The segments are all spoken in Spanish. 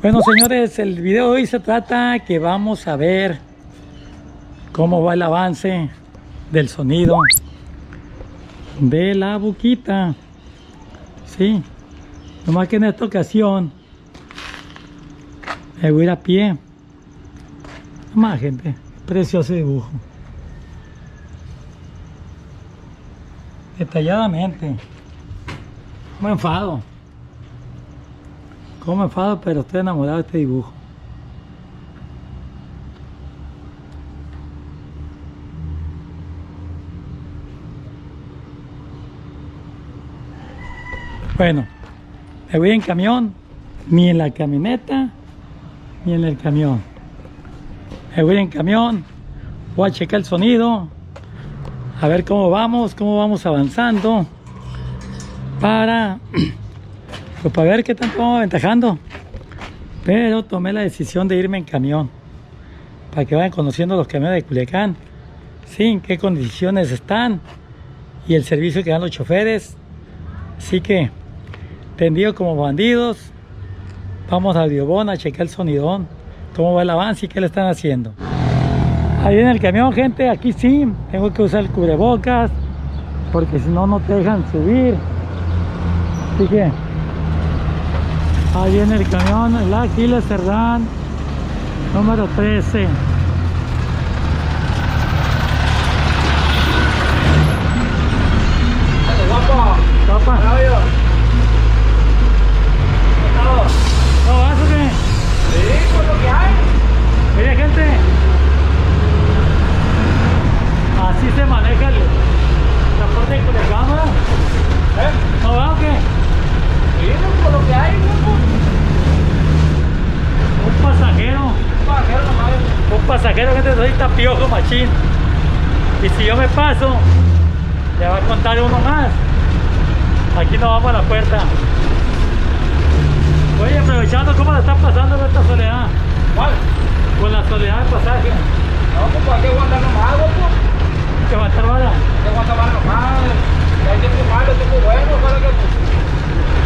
Bueno, señores, el video de hoy se trata que vamos a ver cómo va el avance del sonido de la buquita. Sí, nomás que en esta ocasión me voy a ir a pie. Nomás, gente, precioso dibujo. Detalladamente. Me enfado. Como me enfado, pero estoy enamorado de este dibujo. Bueno, me voy en camión, ni en la camioneta, ni en el camión. Me voy en camión, voy a checar el sonido, a ver cómo vamos avanzando, para ver qué tanto vamos aventajando. Pero tomé la decisión de irme en camión, para que vayan conociendo los camiones de Culiacán, sí, en qué condiciones están, y el servicio que dan los choferes. Así que, tendido como bandidos, vamos a Audiobón a checar el sonidón, cómo va el avance y qué le están haciendo. Ahí en el camión, gente, aquí sí, tengo que usar el cubrebocas, porque si no, no te dejan subir. Así que, ahí en el camión, la Aquiles Cerdán, número 13. Guapo, Papá. ¿No vas o qué? sí, pues lo que hay. Mire, gente, así se maneja el transporte de Culiacán, ¿no? ¿No va o qué? Sí, pues lo que hay, guapo. Un pasajero, gente, soy tapiojo machín. Y si yo me paso, le va a contar uno más. Aquí no vamos a la puerta. Oye, aprovechando, ¿cómo la está pasando esta soledad? ¿Cuál? Con la soledad de pasaje. No, pues hay que aguantar nomás, guapo. Que va a estar vara. Hay que aguantar nomás. Hay tiempo malo, tiempo bueno, para que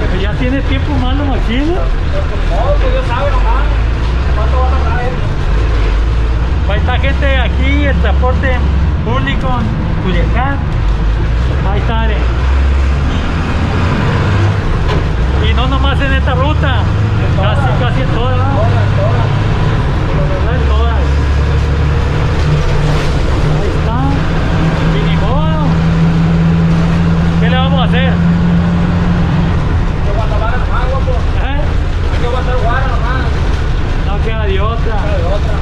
Pero ya tiene tiempo malo machín, ¿no? pues Dios sabe nomás. ¿Cuánto va a tardar esto? Ahí está, gente, aquí el transporte público en Culiacán. Ahí está, y no nomás en esta ruta, casi en todas, ¿no? Todas. En todas. Ahí está. Y ni modo. ¿Qué le vamos a hacer? Hay que aguantar vara nomás, guapo. ¿Eh? Hay que aguantar vara nomás. No queda de otra. Pero de otra.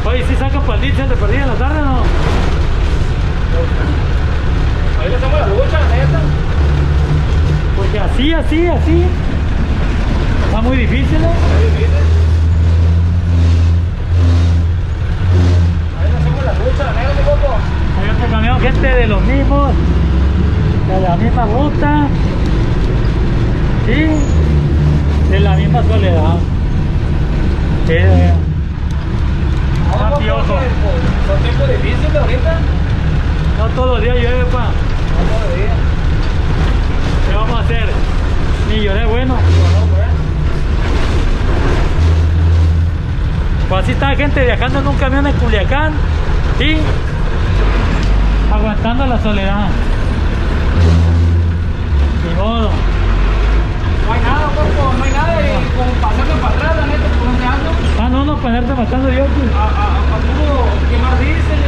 Oye, ¿sí sacan para el diésel de perdida en la tarde o no? Ahí le hacemos la lucha, neta. Porque así. Está muy difícil, ¿no? Muy difícil. Ahí le hacemos la lucha, neta, mi guapo. Hay otro camión, gente de los mismos, de la misma ruta, y de la misma soledad. Sí, No, piojo. son tiempos difíciles ahorita. no todos los días llueve, pa. No todos los días. ¿Qué vamos a hacer? Ni lloré, bueno. Pues así está, gente, viajando en un camión en Culiacán y aguantando la soledad. Ni modo. No hay nada, guapo, no hay nada. Y como pasando para atrás, la neta, por donde ando, Ah, no, ponerte matando yo aquí. a puro quemar diésel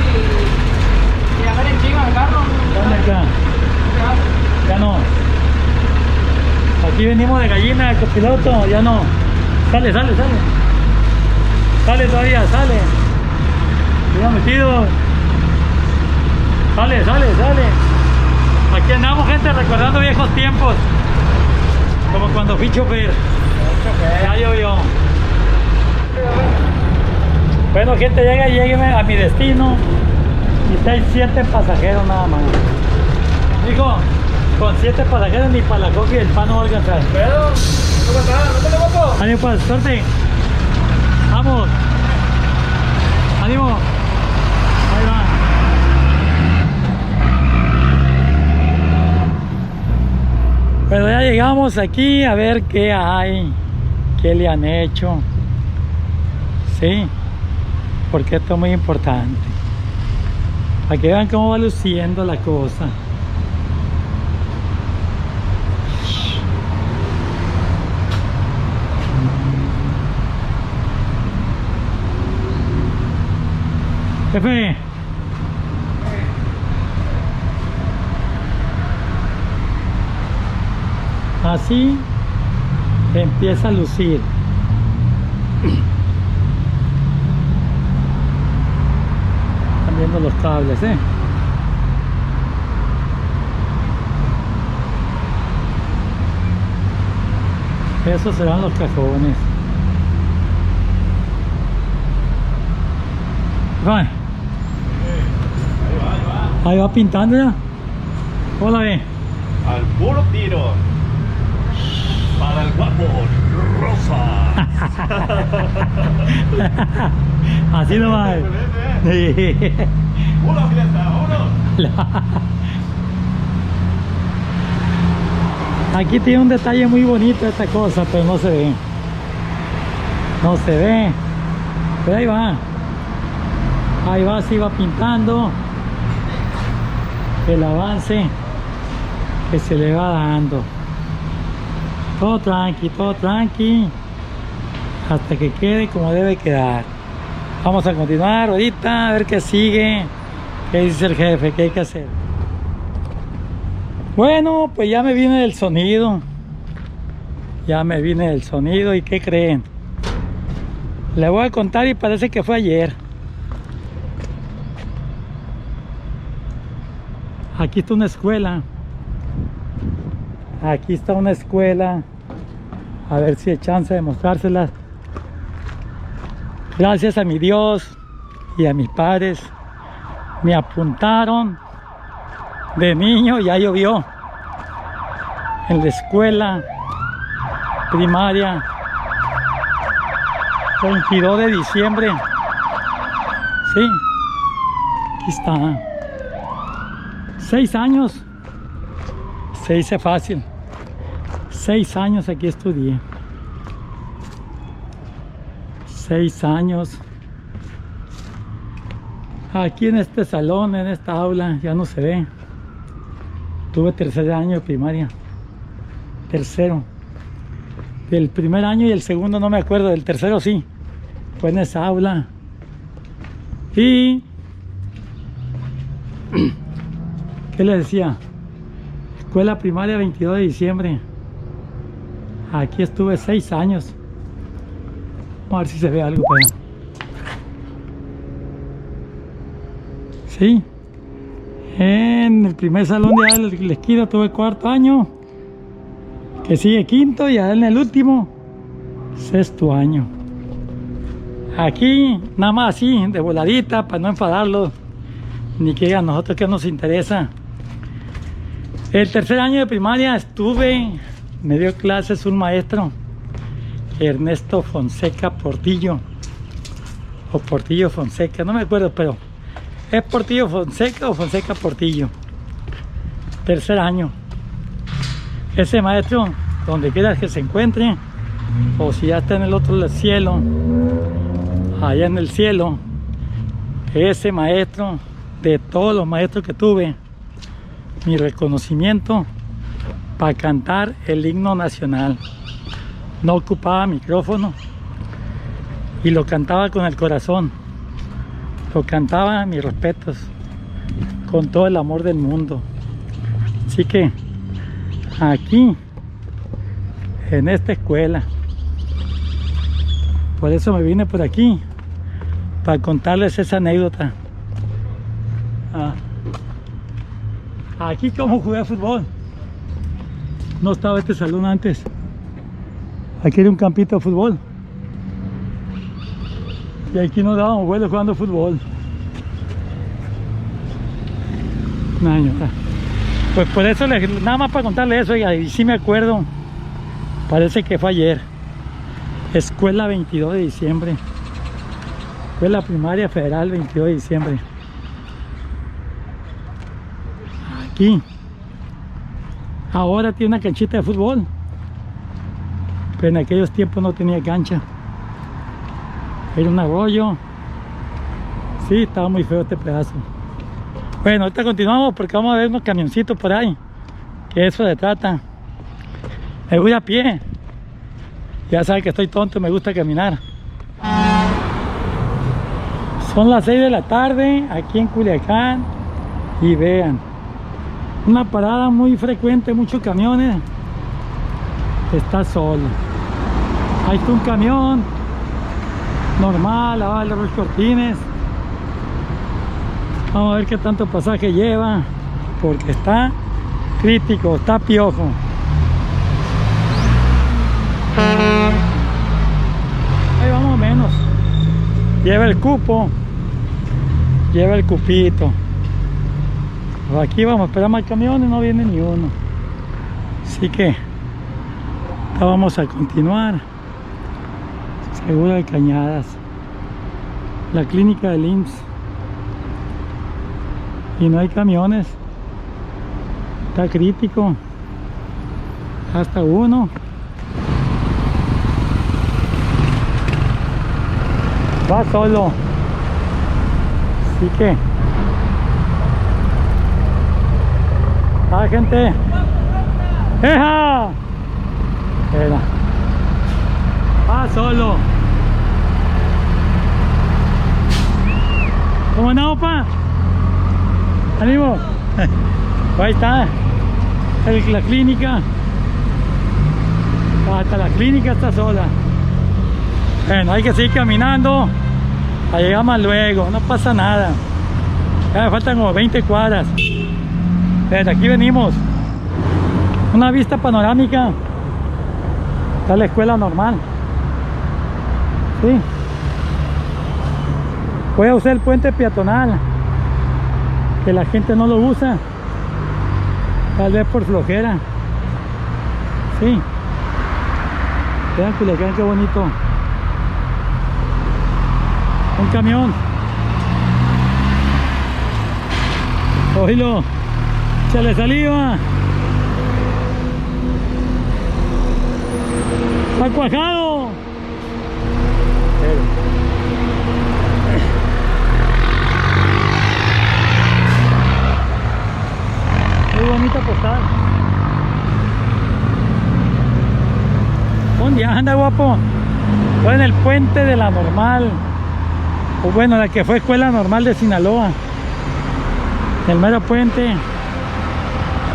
y andar en chinga el carro. ¿Dónde acá? Ya no. Aquí venimos de gallina, el copiloto, ya no. Sale. Sale todavía, sale. Cuidado metido. Sale. Aquí andamos, gente, recordando viejos tiempos. Como cuando fui chofer. Ya llovió. Bueno, gente, llegueme a mi destino. Y está ahí 7 pasajeros nada más. Hijo, con 7 pasajeros ni para la coca y el pan no va a alcanzar. Pero, no pasa nada, no te lo guapo. Ánimo, pues, suerte. Vamos. Ánimo. Ahí va. Pero ya llegamos aquí a ver qué hay. qué le han hecho, sí, porque esto es muy importante, para que vean cómo va luciendo la cosa. Jefe, así empieza a lucir. Están viendo los cables, esos serán los cajones. Va. Ahí va pintando ya. Hola, Al puro tiro. Para el guapo rosa. Así no va. Una fiesta, vámonos. Aquí tiene un detalle muy bonito esta cosa, pero no se ve. No se ve. Pero ahí va. Ahí va, se va pintando. El avance que se le va dando. Todo tranqui, hasta que quede como debe quedar. Vamos a continuar ahorita a ver qué sigue, qué dice el jefe, qué hay que hacer. Bueno, pues ya me vine del sonido. ¿Y qué creen? Le voy a contar y parece que fue ayer. Aquí está una escuela. A ver si hay chance de mostrárselas. Gracias a mi Dios y a mis padres me apuntaron de niño, ya llovió en la escuela primaria 22 de diciembre. Sí, aquí está. 6 años. Se dice fácil. 6 años aquí estudié. 6 años. Aquí en este salón, en esta aula, ya no se ve. Tuve tercer año de primaria. Tercero. Del primer año y el segundo no me acuerdo. Del tercero sí. Fue en esa aula. Y... ¿qué les decía? Escuela primaria 22 de diciembre. Aquí estuve 6 años. Vamos a ver si se ve algo. Pero... sí. En el primer salón de allá de la esquina tuve 4º año. Que sigue 5º y allá en el último 6º año. Aquí nada más así, de voladita, para no enfadarlo. Ni que a nosotros que nos interesa. El tercer año de primaria me dio clases un maestro, Ernesto Fonseca Portillo, o Portillo Fonseca, no me acuerdo, pero es Portillo Fonseca o Fonseca Portillo. Tercer año. Ese maestro, donde quiera que se encuentre, o si ya está en el otro cielo, allá en el cielo, ese maestro, de todos los maestros que tuve, mi reconocimiento para cantar el himno nacional. No ocupaba micrófono y lo cantaba con el corazón. Lo cantaba, mis respetos, con todo el amor del mundo. Así que aquí, en esta escuela, por eso me vine por aquí, para contarles esa anécdota. Aquí como jugué fútbol. No estaba este salón antes. Aquí era un campito de fútbol. Y aquí nos dábamos vuelos jugando fútbol. Un año. Pues por eso, nada más para contarle eso, y sí me acuerdo. Parece que fue ayer. Escuela 22 de diciembre. Escuela Primaria Federal 22 de diciembre. Aquí. Ahora tiene una canchita de fútbol. pero en aquellos tiempos no tenía cancha. Era un arroyo. Sí, estaba muy feo este pedazo. Bueno, ahorita continuamos porque vamos a ver unos camioncitos por ahí, que eso se trata. Me voy a pie. Ya saben que estoy tonto, me gusta caminar. Son las 6 de la tarde aquí en Culiacán. Y vean, una parada muy frecuente, muchos camiones. Está solo. Ahí está un camión normal, lavaba los cortines. Vamos a ver qué tanto pasaje lleva, porque está crítico, está piojo. Ahí vamos menos. Lleva el cupo, lleva el cupito. Aquí vamos a esperar más camiones, no viene ni uno. Así que vamos a continuar. Seguro de Cañadas, la clínica del IMSS. Y no hay camiones. Está crítico. Hasta uno. Va solo. Así que gente. ¡Eja! Era. Va solo. ¿Cómo no, pa? ¡Ánimo! Ahí está la clínica. Hasta la clínica está sola. Bueno, hay que seguir caminando. Ahí llegamos luego, no pasa nada. Ya me faltan como 20 cuadras. Desde aquí venimos. Una vista panorámica. Está la escuela normal. Sí. Voy a usar el puente peatonal, que la gente no lo usa, tal vez por flojera. Sí. Vean Culiacán, qué bonito. Un camión. Oílo. Échale saliva. Está cuajado. Muy bonita postal. ¿Dónde anda, guapo? Fue en el puente de la Normal, o bueno, la que fue Escuela Normal de Sinaloa. El mero puente,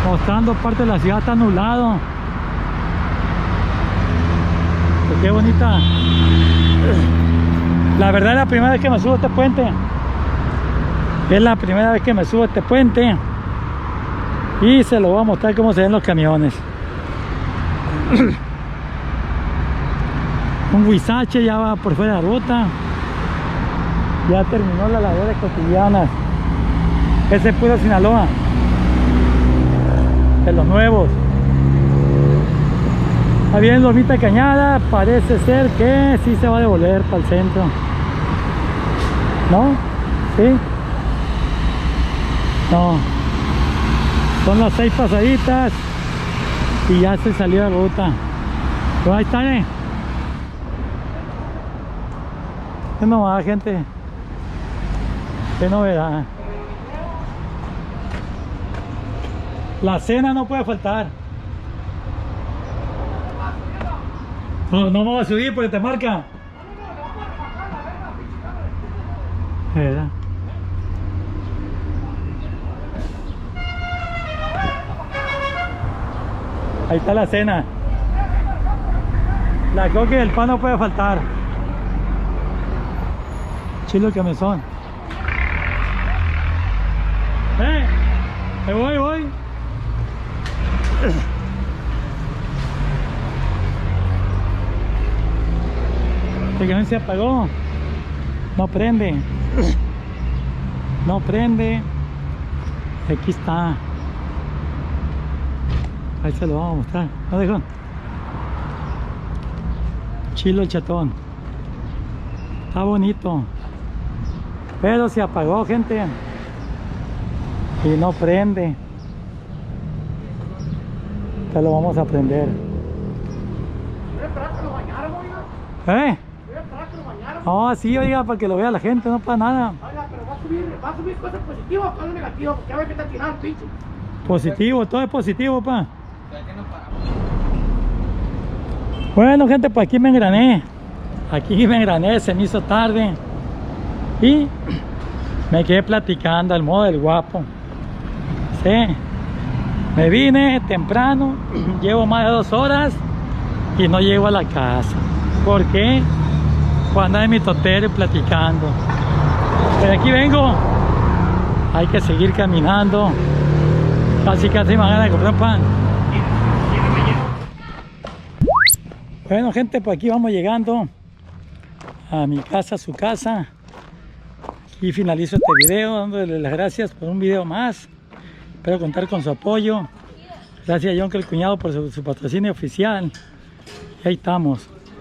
mostrando parte de la ciudad. Está nublado. Pues qué bonita. La verdad es la primera vez que me subo a este puente. Es la primera vez que me subo a este puente. Y se lo voy a mostrar cómo se ven los camiones. Un huizache ya va por fuera de la ruta. Ya terminó las labores cotidianas. Ese es puro Sinaloa, de los nuevos. Está bien, Lomita Cañada. Parece ser que sí se va a devolver para el centro. ¿No? ¿Sí? No. Son las 6 pasaditas y ya se salió de ruta. Pero ahí está, Qué novedad, gente. Qué novedad. La cena no puede faltar. No, no me voy a subir porque te marca. ¿Verdad? Ahí está la cena. La coca y el pan no puede faltar. Chilo que me son. Voy. El camión se apagó. No prende. No prende. Aquí está. Ahí se lo vamos a mostrar. ¿No dejó? Chilo el chatón. Está bonito. Pero se apagó, gente. Y no prende. Ya lo vamos a prender. Voy a esperar que lo bañaran. Oh, sí, oiga, para que lo vea la gente, no para nada. Oiga, pero va a subir cosas positivas o cosas negativas, porque ya ve que está tirando el pinche. Positivo, todo es positivo, pa. Bueno, gente, pues aquí me engrané. Aquí me engrané, se me hizo tarde. Y me quedé platicando al modo del guapo. Sí. Me vine temprano, llevo más de 2 horas y no llego a la casa. ¿Por qué? Cuando en mi totero platicando. Pero aquí vengo. Hay que seguir caminando. Casi me van a comprar pan. Bueno, gente, pues aquí vamos llegando a mi casa, a su casa. Aquí finalizo este video dándole las gracias por un video más. Espero contar con su apoyo. Gracias a John, que el cuñado, por su patrocinio oficial. Y ahí estamos.